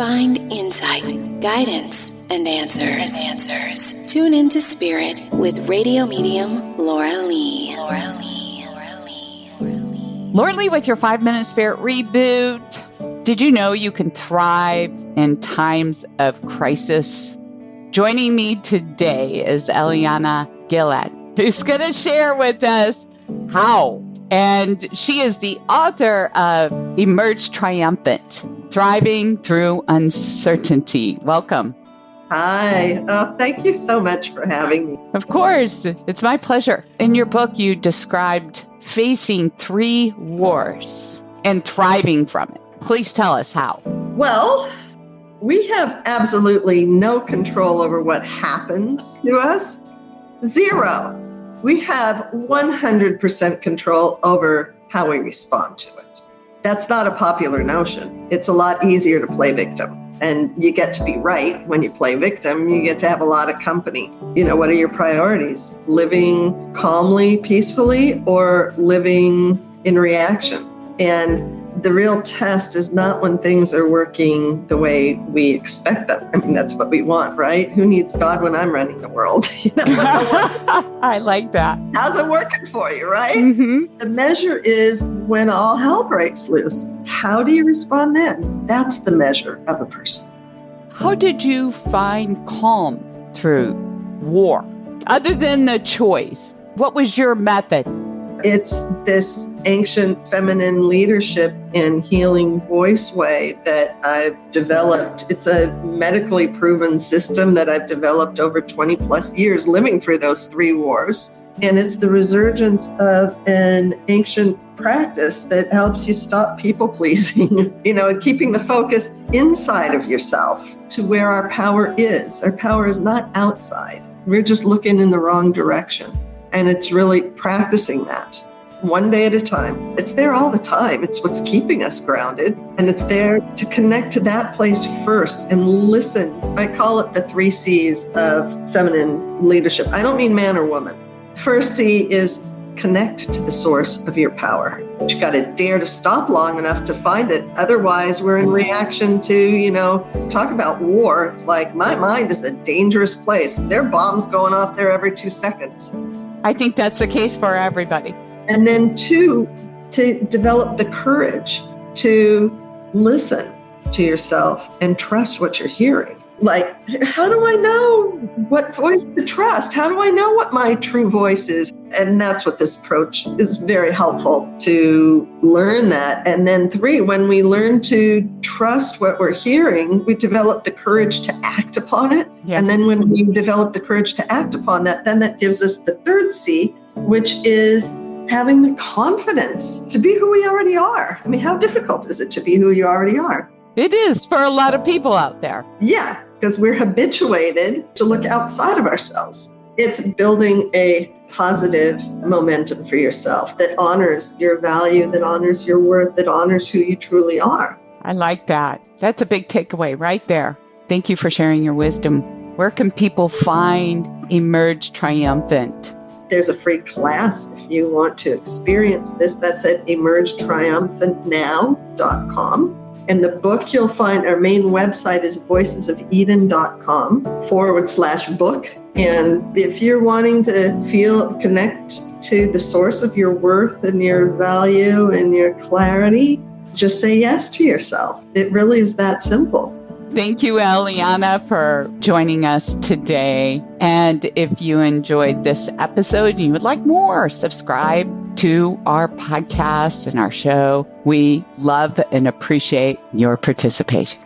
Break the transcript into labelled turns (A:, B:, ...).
A: Find insight, guidance, and answers. Tune into Spirit with radio medium Laura Lee.
B: Laura Lee with your 5-Minute Spirit Reboot. Did you know you can thrive in times of crisis? Joining me today is Eliana Gilad, who's going to share with us how. And she is the author of Emerge Triumphant, Thriving Through Uncertainty. Welcome.
C: Hi. Thank you so much for having me.
B: Of course. It's my pleasure. In your book, you described facing 3 wars and thriving from it. Please tell us how.
C: Well, we have absolutely no control over what happens to us. 0. We have 100% control over how we respond to it. That's not a popular notion. It's a lot easier to play victim. And you get to be right when you play victim. You get to have a lot of company. You know, what are your priorities? Living calmly, peacefully, or living in reaction? And the real test is not when things are working the way we expect them. I mean, that's what we want, right? Who needs God when I'm running the world? You know,
B: I like that.
C: how's it working for you, right?
B: Mm-hmm.
C: The measure is when all hell breaks loose. How do you respond then? That's the measure of a person.
B: How did you find calm through war? Other than the choice, what was your method?
C: It's this ancient feminine leadership and healing voice way that I've developed. It's a medically proven system that I've developed over 20 plus years living through those 3 wars. And it's the resurgence of an ancient practice that helps you stop people pleasing, you know, and keeping the focus inside of yourself to where our power is. Our power is not outside. We're just looking in the wrong direction. And it's really practicing that one day at a time. It's there all the time. It's what's keeping us grounded. And it's there to connect to that place first and listen. I call it the 3 C's of feminine leadership. I don't mean man or woman. First C is connect to the source of your power. You got to dare to stop long enough to find it. Otherwise, we're in reaction to, you know, talk about war. It's like my mind is a dangerous place. There are bombs going off there every 2 seconds.
B: I think that's the case for everybody.
C: And then 2, to develop the courage to listen to yourself and trust what you're hearing. Like, how do I know what voice to trust? How do I know what my true voice is? And that's what this approach is very helpful to learn that. And then 3, when we learn to trust what we're hearing, we develop the courage to act upon it.
B: Yes.
C: And then when we develop the courage to act upon that, then that gives us the 3rd C, which is having the confidence to be who we already are. I mean, how difficult is it to be who you already are?
B: It is for a lot of people out there.
C: Yeah, because we're habituated to look outside of ourselves. It's building a positive momentum for yourself that honors your value, that honors your worth, that honors who you truly are.
B: I like that. That's a big takeaway right there. Thank you for sharing your wisdom. Where can people find Emerge Triumphant?
C: There's a free class if you want to experience this. That's at emergetriumphantnow.com. And the book you'll find, our main website is voicesofeden.com/book. And if you're wanting to connect to the source of your worth and your value and your clarity, just say yes to yourself. It really is that simple.
B: Thank you, Eliana, for joining us today. And if you enjoyed this episode and you would like more, subscribe to our podcast and our show. We love and appreciate your participation.